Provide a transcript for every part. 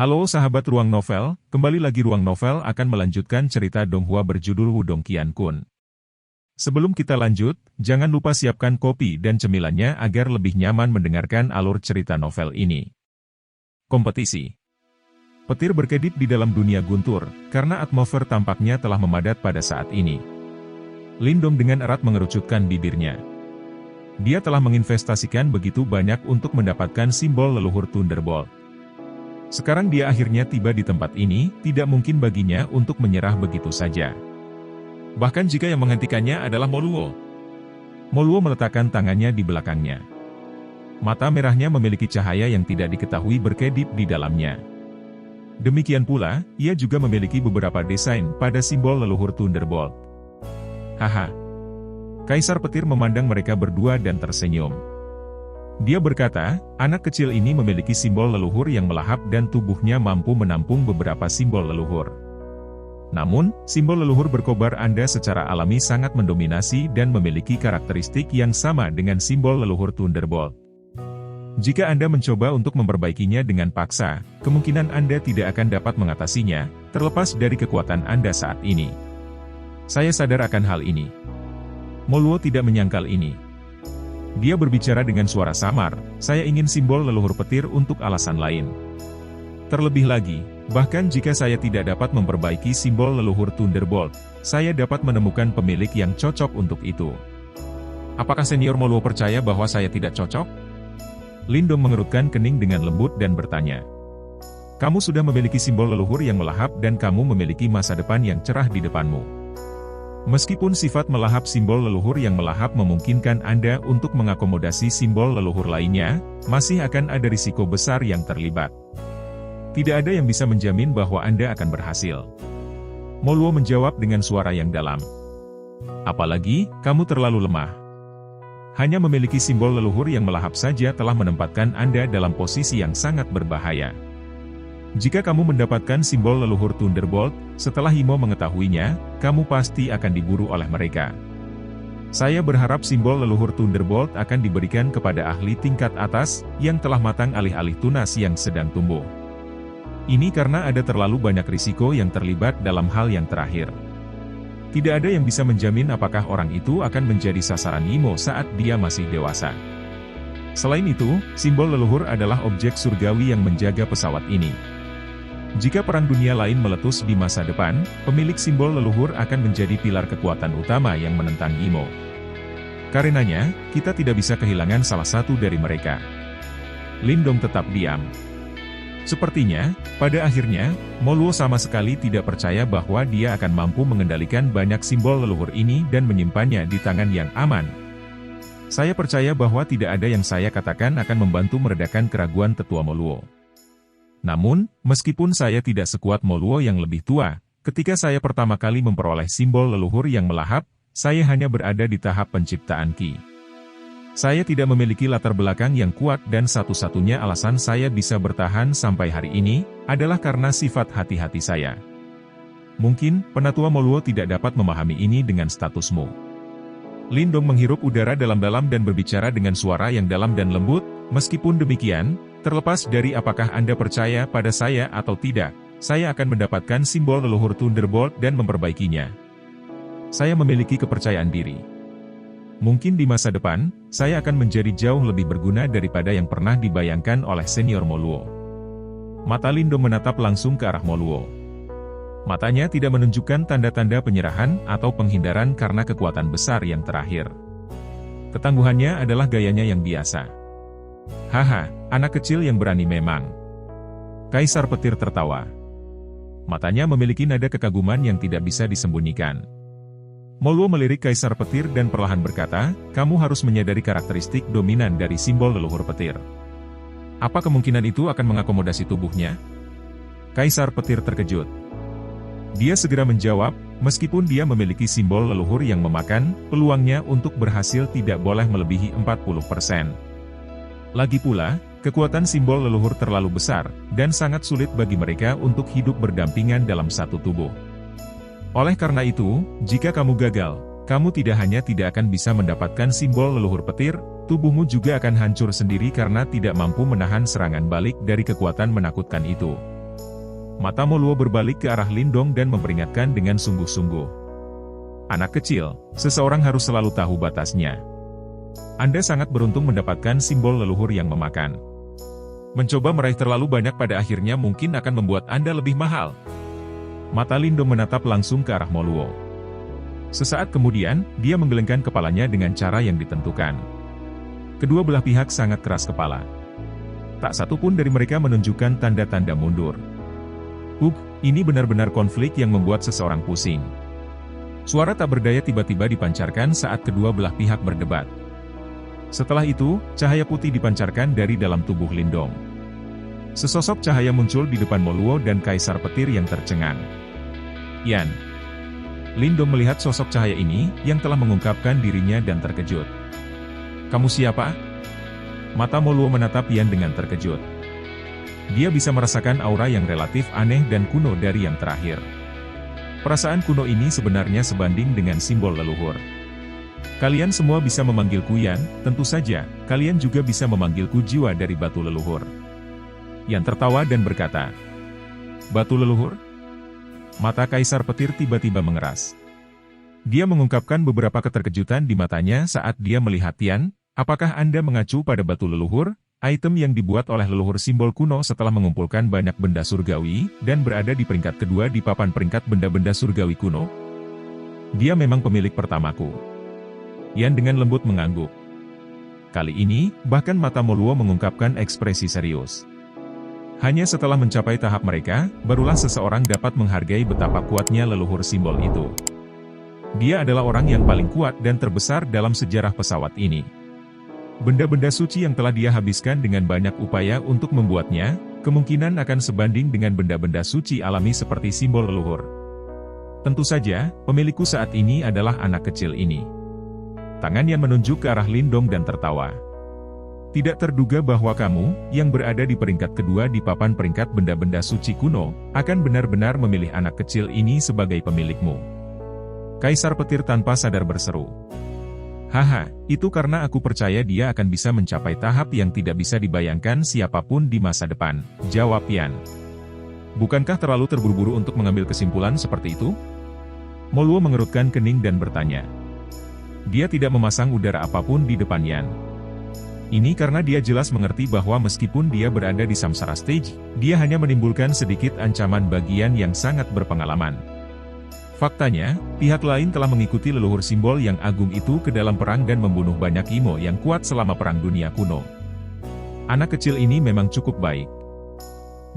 Halo sahabat Ruang Novel, kembali lagi Ruang Novel akan melanjutkan cerita Donghua berjudul Wudong Qiankun. Sebelum kita lanjut, jangan lupa siapkan kopi dan cemilannya agar lebih nyaman mendengarkan alur cerita novel ini. Kompetisi. Petir berkedip di dalam dunia guntur, karena atmosfer tampaknya telah memadat pada saat ini. Lindong dengan erat mengerucutkan bibirnya. Dia telah menginvestasikan begitu banyak untuk mendapatkan simbol leluhur Thunderbolt. Sekarang dia akhirnya tiba di tempat ini, tidak mungkin baginya untuk menyerah begitu saja. Bahkan jika yang menghentikannya adalah Moluo. Moluo meletakkan tangannya di belakangnya. Mata merahnya memiliki cahaya yang tidak diketahui berkedip di dalamnya. Demikian pula, ia juga memiliki beberapa desain pada simbol leluhur Thunderbolt. Haha. Kaisar Petir memandang mereka berdua dan tersenyum. Dia berkata, anak kecil ini memiliki simbol leluhur yang melahap dan tubuhnya mampu menampung beberapa simbol leluhur. Namun, simbol leluhur berkobar Anda secara alami sangat mendominasi dan memiliki karakteristik yang sama dengan simbol leluhur Thunderbolt. Jika Anda mencoba untuk memperbaikinya dengan paksa, kemungkinan Anda tidak akan dapat mengatasinya, terlepas dari kekuatan Anda saat ini. Saya sadar akan hal ini. Moluo tidak menyangkal ini. Dia berbicara dengan suara samar, saya ingin simbol leluhur petir untuk alasan lain. Terlebih lagi, bahkan jika saya tidak dapat memperbaiki simbol leluhur Thunderbolt, saya dapat menemukan pemilik yang cocok untuk itu. Apakah senior Moluo percaya bahwa saya tidak cocok? Lindong mengerutkan kening dengan lembut dan bertanya. Kamu sudah memiliki simbol leluhur yang melahap dan kamu memiliki masa depan yang cerah di depanmu. Meskipun sifat melahap simbol leluhur yang melahap memungkinkan Anda untuk mengakomodasi simbol leluhur lainnya, masih akan ada risiko besar yang terlibat. Tidak ada yang bisa menjamin bahwa Anda akan berhasil. Moluo menjawab dengan suara yang dalam. Apalagi, kamu terlalu lemah. Hanya memiliki simbol leluhur yang melahap saja telah menempatkan Anda dalam posisi yang sangat berbahaya. Jika kamu mendapatkan simbol leluhur Thunderbolt, setelah Himo mengetahuinya, kamu pasti akan diburu oleh mereka. Saya berharap simbol leluhur Thunderbolt akan diberikan kepada ahli tingkat atas, yang telah matang alih-alih tunas yang sedang tumbuh. Ini karena ada terlalu banyak risiko yang terlibat dalam hal yang terakhir. Tidak ada yang bisa menjamin apakah orang itu akan menjadi sasaran Himo saat dia masih dewasa. Selain itu, simbol leluhur adalah objek surgawi yang menjaga pesawat ini. Jika perang dunia lain meletus di masa depan, pemilik simbol leluhur akan menjadi pilar kekuatan utama yang menentang Himo. Karenanya, kita tidak bisa kehilangan salah satu dari mereka. Lindong tetap diam. Sepertinya, pada akhirnya, Moluo sama sekali tidak percaya bahwa dia akan mampu mengendalikan banyak simbol leluhur ini dan menyimpannya di tangan yang aman. Saya percaya bahwa tidak ada yang saya katakan akan membantu meredakan keraguan tetua Moluo. Namun, meskipun saya tidak sekuat Moluo yang lebih tua, ketika saya pertama kali memperoleh simbol leluhur yang melahap, saya hanya berada di tahap penciptaan Qi. Saya tidak memiliki latar belakang yang kuat dan satu-satunya alasan saya bisa bertahan sampai hari ini, adalah karena sifat hati-hati saya. Mungkin, penatua Moluo tidak dapat memahami ini dengan statusmu. Lindong menghirup udara dalam-dalam dan berbicara dengan suara yang dalam dan lembut, meskipun demikian, terlepas dari apakah Anda percaya pada saya atau tidak, saya akan mendapatkan simbol leluhur Thunderbolt dan memperbaikinya. Saya memiliki kepercayaan diri. Mungkin di masa depan, saya akan menjadi jauh lebih berguna daripada yang pernah dibayangkan oleh senior Moluo. Mata Lindong menatap langsung ke arah Moluo. Matanya tidak menunjukkan tanda-tanda penyerahan atau penghindaran karena kekuatan besar yang terakhir. Ketangguhannya adalah gayanya yang biasa. Haha, anak kecil yang berani memang. Kaisar Petir tertawa. Matanya memiliki nada kekaguman yang tidak bisa disembunyikan. Moluo melirik Kaisar Petir dan perlahan berkata, kamu harus menyadari karakteristik dominan dari simbol leluhur petir. Apa kemungkinan itu akan mengakomodasi tubuhnya? Kaisar Petir terkejut. Dia segera menjawab, meskipun dia memiliki simbol leluhur yang memakan, peluangnya untuk berhasil tidak boleh melebihi 40%. Lagi pula, kekuatan simbol leluhur terlalu besar, dan sangat sulit bagi mereka untuk hidup berdampingan dalam satu tubuh. Oleh karena itu, jika kamu gagal, kamu tidak hanya tidak akan bisa mendapatkan simbol leluhur petir, tubuhmu juga akan hancur sendiri karena tidak mampu menahan serangan balik dari kekuatan menakutkan itu. Mata Moluo berbalik ke arah Lindong dan memperingatkan dengan sungguh-sungguh. Anak kecil, seseorang harus selalu tahu batasnya. Anda sangat beruntung mendapatkan simbol leluhur yang memakan. Mencoba meraih terlalu banyak pada akhirnya mungkin akan membuat Anda lebih mahal. Mata Lindong menatap langsung ke arah Moluo. Sesaat kemudian, dia menggelengkan kepalanya dengan cara yang ditentukan. Kedua belah pihak sangat keras kepala. Tak satu pun dari mereka menunjukkan tanda-tanda mundur. Ini benar-benar konflik yang membuat seseorang pusing. Suara tak berdaya tiba-tiba dipancarkan saat kedua belah pihak berdebat. Setelah itu, cahaya putih dipancarkan dari dalam tubuh Lindong. Sesosok cahaya muncul di depan Moluo dan Kaisar Petir yang tercengang. Yan. Lindong melihat sosok cahaya ini, yang telah mengungkapkan dirinya dan terkejut. Kamu siapa? Mata Moluo menatap Yan dengan terkejut. Dia bisa merasakan aura yang relatif aneh dan kuno dari yang terakhir. Perasaan kuno ini sebenarnya sebanding dengan simbol leluhur. Kalian semua bisa memanggilku Yan, tentu saja, kalian juga bisa memanggilku jiwa dari batu leluhur. Yan tertawa dan berkata, batu leluhur? Mata Kaisar Petir tiba-tiba mengeras. Dia mengungkapkan beberapa keterkejutan di matanya saat dia melihat Yan. Apakah Anda mengacu pada batu leluhur, item yang dibuat oleh leluhur simbol kuno setelah mengumpulkan banyak benda surgawi, dan berada di peringkat kedua di papan peringkat benda-benda surgawi kuno? Dia memang pemilik pertamaku. Yan dengan lembut mengangguk. Kali ini, bahkan mata Moluo mengungkapkan ekspresi serius. Hanya setelah mencapai tahap mereka, barulah seseorang dapat menghargai betapa kuatnya leluhur simbol itu. Dia adalah orang yang paling kuat dan terbesar dalam sejarah pesawat ini. Benda-benda suci yang telah dia habiskan dengan banyak upaya untuk membuatnya, kemungkinan akan sebanding dengan benda-benda suci alami seperti simbol leluhur. Tentu saja, pemilikku saat ini adalah anak kecil ini. Tangannya menunjuk ke arah Lindong dan tertawa. Tidak terduga bahwa kamu, yang berada di peringkat kedua di papan peringkat benda-benda suci kuno, akan benar-benar memilih anak kecil ini sebagai pemilikmu. Kaisar Petir tanpa sadar berseru. Haha, itu karena aku percaya dia akan bisa mencapai tahap yang tidak bisa dibayangkan siapapun di masa depan, jawab Yan. Bukankah terlalu terburu-buru untuk mengambil kesimpulan seperti itu? Moluo mengerutkan kening dan bertanya. Dia tidak memasang udara apapun di depan Yan. Ini karena dia jelas mengerti bahwa meskipun dia berada di Samsara Stage, dia hanya menimbulkan sedikit ancaman bagian yang sangat berpengalaman. Faktanya, pihak lain telah mengikuti leluhur simbol yang agung itu ke dalam perang dan membunuh banyak Imo yang kuat selama Perang Dunia Kuno. Anak kecil ini memang cukup baik.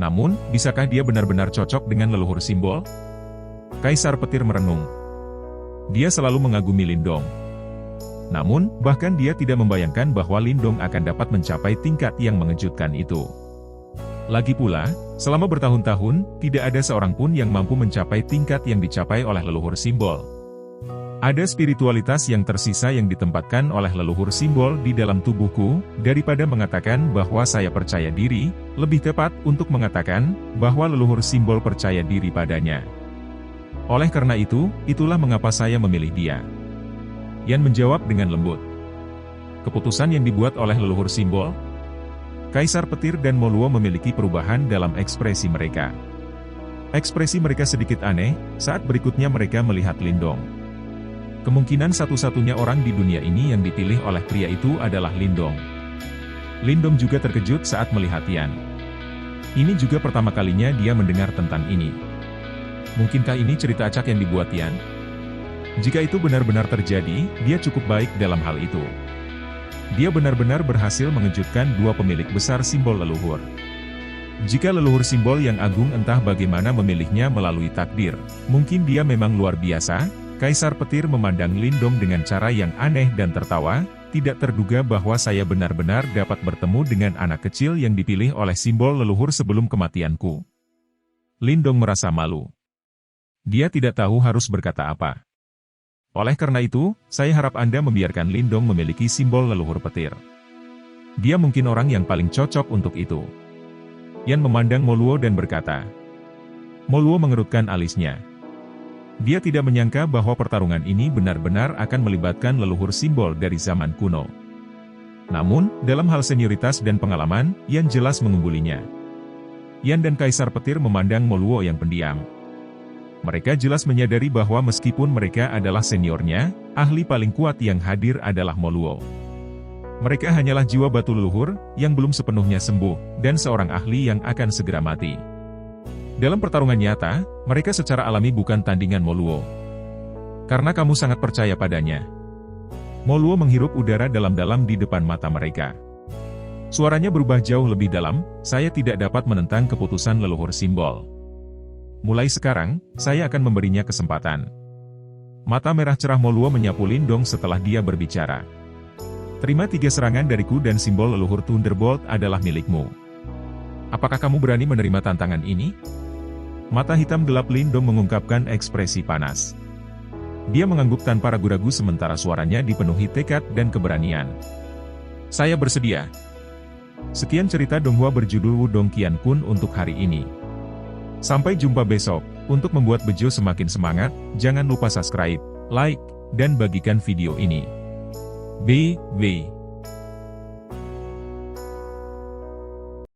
Namun, bisakah dia benar-benar cocok dengan leluhur simbol? Kaisar Petir merenung. Dia selalu mengagumi Lindong. Namun, bahkan dia tidak membayangkan bahwa Lindong akan dapat mencapai tingkat yang mengejutkan itu. Lagi pula, selama bertahun-tahun, tidak ada seorang pun yang mampu mencapai tingkat yang dicapai oleh leluhur simbol. Ada spiritualitas yang tersisa yang ditempatkan oleh leluhur simbol di dalam tubuhku, daripada mengatakan bahwa saya percaya diri, lebih tepat untuk mengatakan bahwa leluhur simbol percaya diri padanya. Oleh karena itu, itulah mengapa saya memilih dia. Yan menjawab dengan lembut. Keputusan yang dibuat oleh leluhur simbol? Kaisar Petir dan Moluo memiliki perubahan dalam ekspresi mereka. Ekspresi mereka sedikit aneh, saat berikutnya mereka melihat Lindong. Kemungkinan satu-satunya orang di dunia ini yang dipilih oleh pria itu adalah Lindong. Lindong juga terkejut saat melihat Yan. Ini juga pertama kalinya dia mendengar tentang ini. Mungkinkah ini cerita acak yang dibuat Yan? Jika itu benar-benar terjadi, dia cukup baik dalam hal itu. Dia benar-benar berhasil mengejutkan dua pemilik besar simbol leluhur. Jika leluhur simbol yang agung entah bagaimana memilihnya melalui takdir, mungkin dia memang luar biasa. Kaisar Petir memandang Lindong dengan cara yang aneh dan tertawa, tidak terduga bahwa saya benar-benar dapat bertemu dengan anak kecil yang dipilih oleh simbol leluhur sebelum kematianku. Lindong merasa malu. Dia tidak tahu harus berkata apa. Oleh karena itu, saya harap Anda membiarkan Lindong memiliki simbol leluhur petir. Dia mungkin orang yang paling cocok untuk itu. Yan memandang Moluo dan berkata. Moluo mengerutkan alisnya. Dia tidak menyangka bahwa pertarungan ini benar-benar akan melibatkan leluhur simbol dari zaman kuno. Namun, dalam hal senioritas dan pengalaman, Yan jelas mengunggulinya. Yan dan Kaisar Petir memandang Moluo yang pendiam. Mereka jelas menyadari bahwa meskipun mereka adalah seniornya, ahli paling kuat yang hadir adalah Moluo. Mereka hanyalah jiwa batu leluhur, yang belum sepenuhnya sembuh, dan seorang ahli yang akan segera mati. Dalam pertarungan nyata, mereka secara alami bukan tandingan Moluo. Karena kamu sangat percaya padanya. Moluo menghirup udara dalam-dalam di depan mata mereka. Suaranya berubah jauh lebih dalam, saya tidak dapat menentang keputusan leluhur simbol. Mulai sekarang, saya akan memberinya kesempatan. Mata merah cerah Moluo menyapu Lindong setelah dia berbicara. Terima 3 serangan dariku dan simbol leluhur Thunderbolt adalah milikmu. Apakah kamu berani menerima tantangan ini? Mata hitam gelap Lindong mengungkapkan ekspresi panas. Dia mengangguk tanpa ragu-ragu sementara suaranya dipenuhi tekad dan keberanian. Saya bersedia. Sekian cerita Donghua berjudul Wudong Qiankun untuk hari ini. Sampai jumpa besok. Untuk membuat Bejo semakin semangat, jangan lupa subscribe, like, dan bagikan video ini. BW